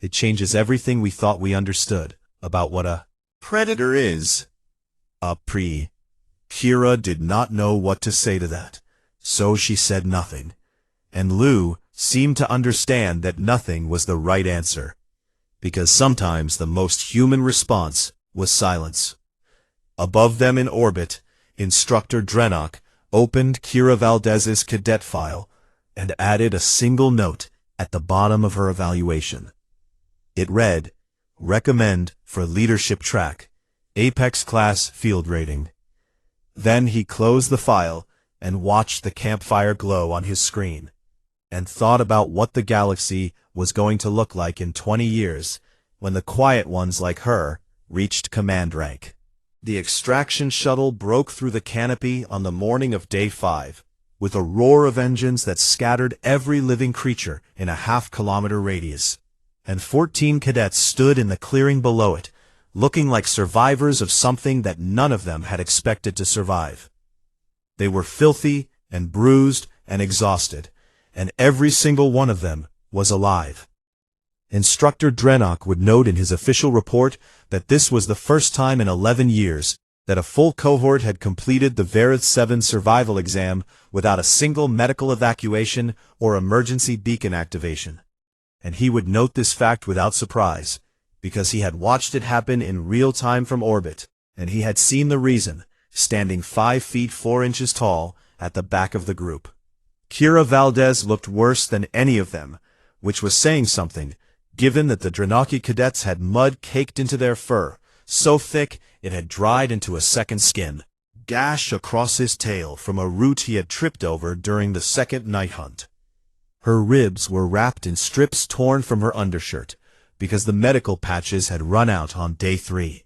It changes everything we thought we understood about what a predator is. Kira did not know what to say to that, so she said nothing. And Liu seemed to understand that nothing was the right answer, because sometimes the most human response was silence. Above them in orbit, Instructor Drenok opened Kira Valdez's cadet file and added a single note at the bottom of her evaluation. It read, "Recommend for leadership track, Apex class field rating." Then he closed the file and watched the campfire glow on his screen, and thought about what the galaxy was going to look like in 20 years when the quiet ones like her reached command rank. The extraction shuttle broke through the canopy on the morning of day 5, with a roar of engines that scattered every living creature in a half-kilometer radius, and 14 cadets stood in the clearing below it, looking like survivors of something that none of them had expected to survive. They were filthy and bruised and exhausted, and every single one of them was alive. Instructor Drenok would note in his official report that this was the first time in 11 years that a full cohort had completed the Varith 7 survival exam without a single medical evacuation or emergency beacon activation. And he would note this fact without surprise, because he had watched it happen in real time from orbit, and he had seen the reason, standing 5 feet 4 inches tall at the back of the group. Kira Valdez looked worse than any of them, which was saying something, given that the Drenaki cadets had mud caked into their fur, so thick it had dried into a second skin, gash across his tail from a root he had tripped over during the second night hunt. Her ribs were wrapped in strips torn from her undershirt, because the medical patches had run out on day 3.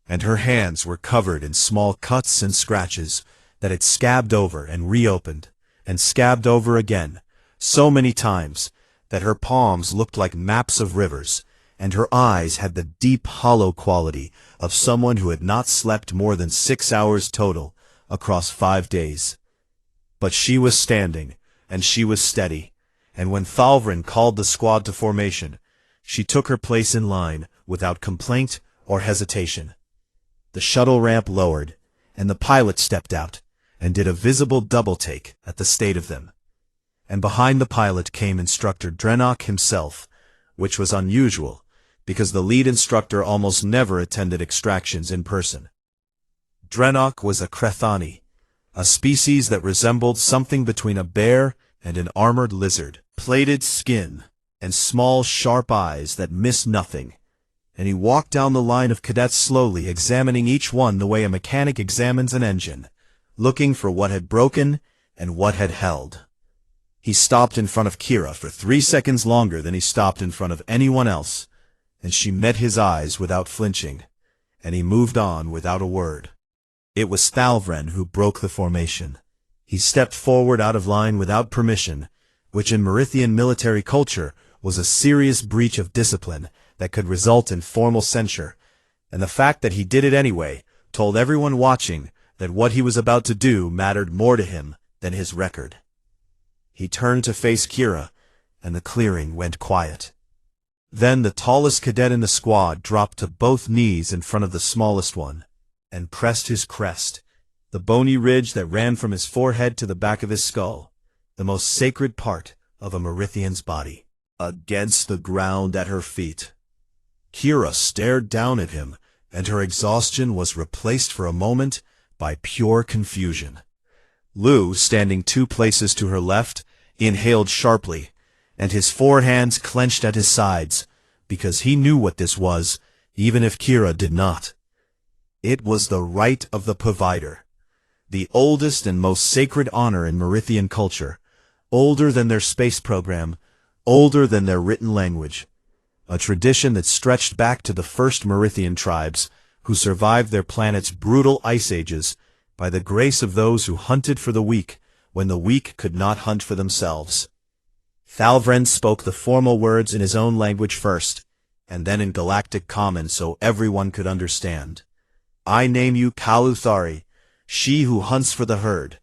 And her hands were covered in small cuts and scratches that had scabbed over and reopened, and scabbed over again, so many times that her palms looked like maps of rivers, and her eyes had the deep hollow quality of someone who had not slept more than 6 hours total across 5 days. But she was standing, and she was steady, and when Thalvrin called the squad to formation, she took her place in line without complaint or hesitation. The shuttle ramp lowered, and the pilot stepped out and did a visible double-take at the state of them. And behind the pilot came Instructor Drenok himself, which was unusual, because the lead instructor almost never attended extractions in person. Drenok was a Krethani, a species that resembled something between a bear and an armored lizard, plated skin, and small sharp eyes that missed nothing, and he walked down the line of cadets slowly, examining each one the way a mechanic examines an engine, looking for what had broken and what had held. He stopped in front of Kira for 3 seconds longer than he stopped in front of anyone else, and she met his eyes without flinching, and he moved on without a word. It was Thalvren who broke the formation. He stepped forward out of line without permission, which in Merithian military culture was a serious breach of discipline that could result in formal censure, and the fact that he did it anyway told everyone watching that what he was about to do mattered more to him than his record. He turned to face Kira, and the clearing went quiet. Then the tallest cadet in the squad dropped to both knees in front of the smallest one, and pressed his crest, the bony ridge that ran from his forehead to the back of his skull, the most sacred part of a Merithian's body, against the ground at her feet. Kira stared down at him, and her exhaustion was replaced for a moment by pure confusion. Lou, standing 2 places to her left, inhaled sharply, and his forehands clenched at his sides, because he knew what this was, even if Kira did not. It was the right of the provider, the oldest and most sacred honor in Merithian culture, older than their space program, older than their written language, a tradition that stretched back to the first Merithian tribes, who survived their planet's brutal ice ages by the grace of those who hunted for the weak when the weak could not hunt for themselves. Thalvren spoke the formal words in his own language first, and then in Galactic Common so everyone could understand. I name you Kaluthari, she who hunts for the herd.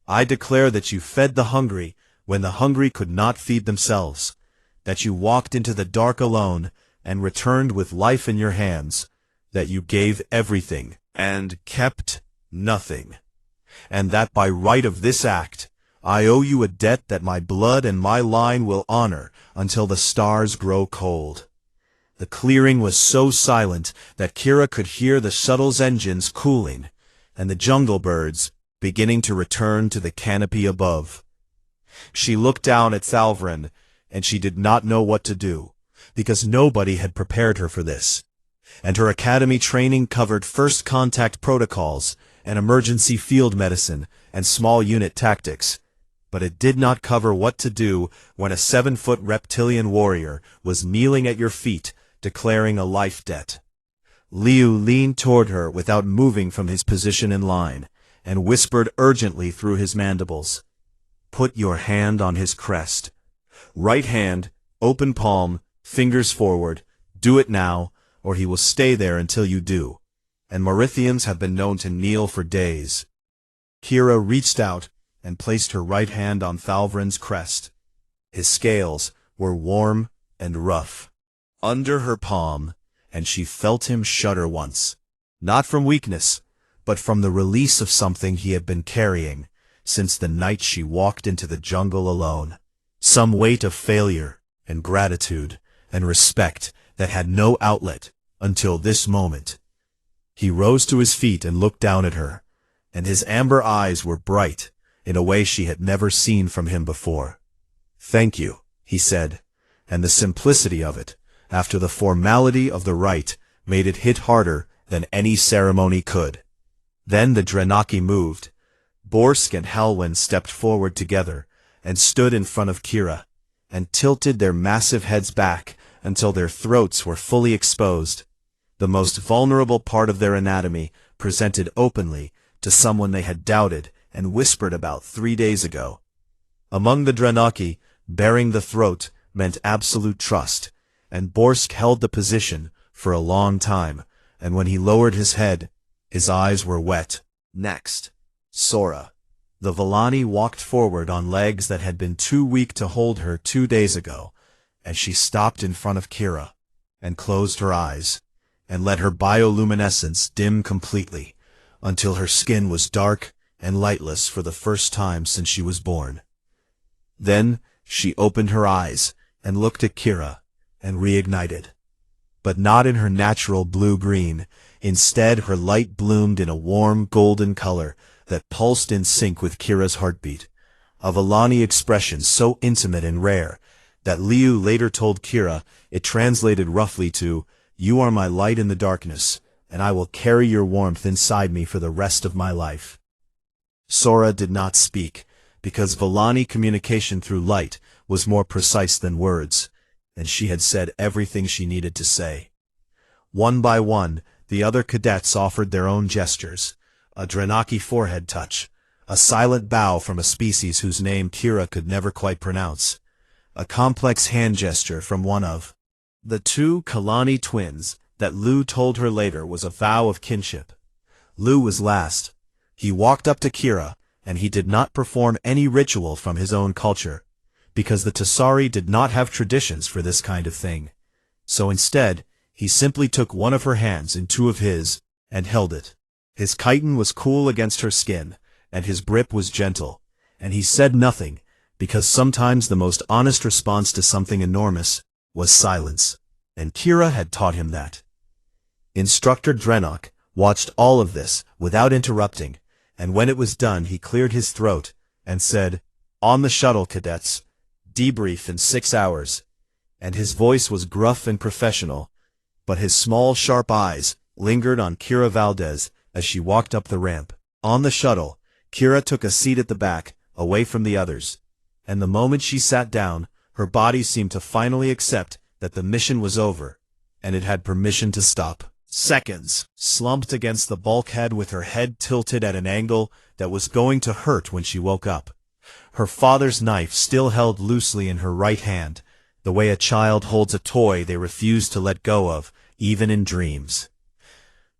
I declare that you fed the hungry when the hungry could not feed themselves, that you walked into the dark alone and returned with life in your hands, that you gave everything and kept nothing, and that by right of this act, I owe you a debt that my blood and my line will honor until the stars grow cold. The clearing was so silent that Kira could hear the shuttle's engines cooling, and the jungle birds beginning to return to the canopy above. She looked down at Thalvren, and she did not know what to do, because nobody had prepared her for this, and her academy training covered first contact protocols and emergency field medicine and small unit tactics, but it did not cover what to do when a 7-foot reptilian warrior was kneeling at your feet declaring a life debt. Liu leaned toward her without moving from his position in line, and whispered urgently through his mandibles, "Put your hand on his crest. Right hand, open palm, fingers forward. Do it now, or he will stay there until you do. And Merithians have been known to kneel for days." Kira reached out and placed her right hand on Thalvrin's crest. His scales were warm and rough under her palm, and she felt him shudder once, not from weakness, but from the release of something he had been carrying since the night she walked into the jungle alone. Some weight of failure and gratitude and respect that had no outlet until this moment. He rose to his feet and looked down at her, and his amber eyes were bright in a way she had never seen from him before. "Thank you," he said, and the simplicity of it, after the formality of the rite, made it hit harder than any ceremony could. Then the Drenaki moved. Borsk and Halwyn stepped forward together and stood in front of Kira, and tilted their massive heads back until their throats were fully exposed, the most vulnerable part of their anatomy presented openly to someone they had doubted and whispered about 3 days ago. Among the Drenaki, baring the throat meant absolute trust, and Borsk held the position for a long time, and when he lowered his head, his eyes were wet. Next, Sora. The Vallani walked forward on legs that had been too weak to hold her 2 days ago, and she stopped in front of Kira, and closed her eyes, and let her bioluminescence dim completely, until her skin was dark and lightless for the first time since she was born. Then she opened her eyes and looked at Kira, and reignited. But not in her natural blue-green. Instead, her light bloomed in a warm golden color that pulsed in sync with Kira's heartbeat, a Vallani expression so intimate and rare that Liu later told Kira it translated roughly to, "You are my light in the darkness, and I will carry your warmth inside me for the rest of my life." Sora did not speak, because Vallani communication through light was more precise than words, and she had said everything she needed to say. One by one, the other cadets offered their own gestures, a Drenaki forehead touch, a silent bow from a species whose name Kira could never quite pronounce, a complex hand gesture from one of the 2 Kalani twins that Lu told her later was a vow of kinship. Lu was last. He walked up to Kira, and he did not perform any ritual from his own culture, because the Tasari did not have traditions for this kind of thing. So instead, he simply took one of her hands in 2 of his, and held it. His chitin was cool against her skin, and his grip was gentle, and he said nothing, because sometimes the most honest response to something enormous was silence, and Kira had taught him that. Instructor Drenok watched all of this without interrupting, and when it was done he cleared his throat and said, "On the shuttle, cadets. Debrief in 6 hours." And his voice was gruff and professional, but his small sharp eyes lingered on Kira Valdez as she walked up the ramp. On the shuttle, Kira took a seat at the back, away from the others, and the moment she sat down, her body seemed to finally accept that the mission was over, and it had permission to stop. Seconds, slumped against the bulkhead with her head tilted at an angle that was going to hurt when she woke up. Her father's knife still held loosely in her right hand, the way a child holds a toy they refuse to let go of, even in dreams.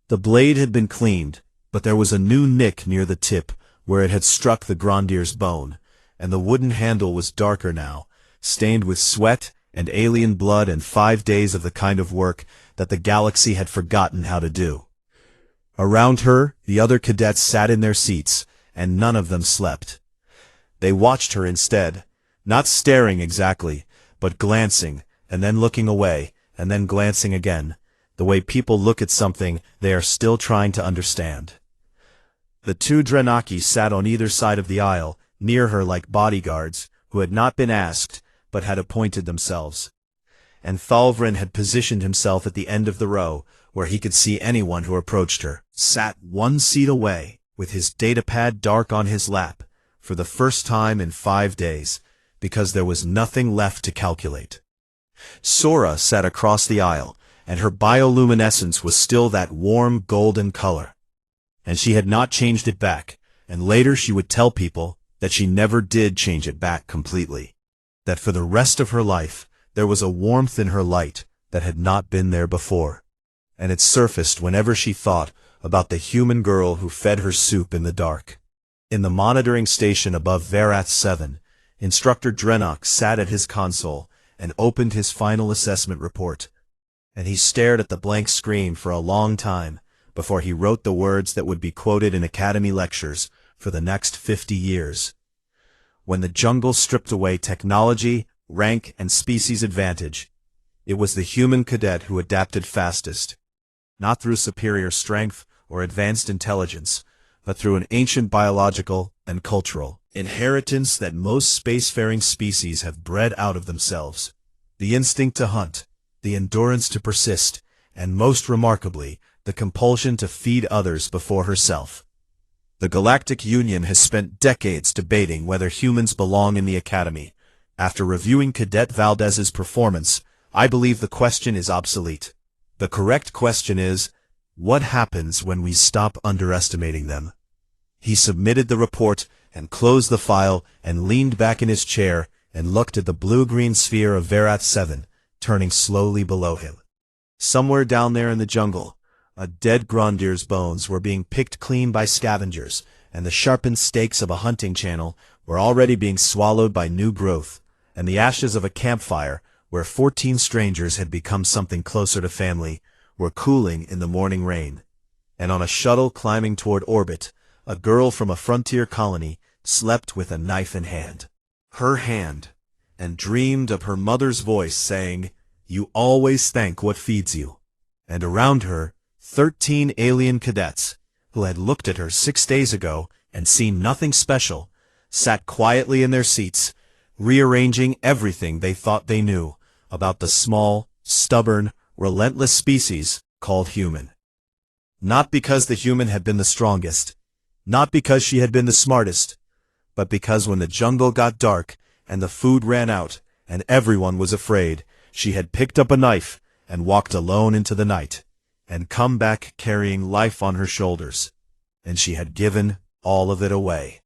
The blade had been cleaned, but there was a new nick near the tip where it had struck the Grandier's bone, and the wooden handle was darker now, stained with sweat and alien blood and 5 days of the kind of work that the galaxy had forgotten how to do. Around her, the other cadets sat in their seats, and none of them slept. They watched her instead, not staring exactly, but glancing, and then looking away, and then glancing again, the way people look at something they are still trying to understand. The 2 Drenaki sat on either side of the aisle, near her like bodyguards, who had not been asked, but had appointed themselves. And Thalvrin had positioned himself at the end of the row, where he could see anyone who approached her, sat 1 seat away, with his datapad dark on his lap, for the first time in 5 days, because there was nothing left to calculate. Sora sat across the aisle, and her bioluminescence was still that warm golden color. And she had not changed it back, and later she would tell people that she never did change it back completely. That for the rest of her life, there was a warmth in her light that had not been there before, and it surfaced whenever she thought about the human girl who fed her soup in the dark. In the monitoring station above Verath 7, Instructor Drenok sat at his console and opened his final assessment report. And he stared at the blank screen for a long time before he wrote the words that would be quoted in Academy lectures for the next 50 years. When the jungle stripped away technology, rank, and species advantage, it was the human cadet who adapted fastest, not through superior strength or advanced intelligence, but through an ancient biological and cultural inheritance that most spacefaring species have bred out of themselves: the instinct to hunt, the endurance to persist, and most remarkably, the compulsion to feed others before herself. The Galactic Union has spent decades debating whether humans belong in the Academy. After reviewing Cadet Valdez's performance, I believe the question is obsolete. The correct question is, what happens when we stop underestimating them? He submitted the report and closed the file and leaned back in his chair and looked at the blue-green sphere of Verath 7, turning slowly below him. Somewhere down there in the jungle, a dead Grondir's bones were being picked clean by scavengers, and the sharpened stakes of a hunting channel were already being swallowed by new growth, and the ashes of a campfire, where 14 strangers had become something closer to family, were cooling in the morning rain. And on a shuttle climbing toward orbit, a girl from a frontier colony slept with a knife in hand. Her hand, and dreamed of her mother's voice saying, "You always thank what feeds you." And around her, 13 alien cadets, who had looked at her 6 days ago and seen nothing special, sat quietly in their seats, rearranging everything they thought they knew about the small, stubborn, relentless species called human. Not because the human had been the strongest, not because she had been the smartest, but because when the jungle got dark and the food ran out and everyone was afraid, she had picked up a knife and walked alone into the night, and come back carrying life on her shoulders, and she had given all of it away.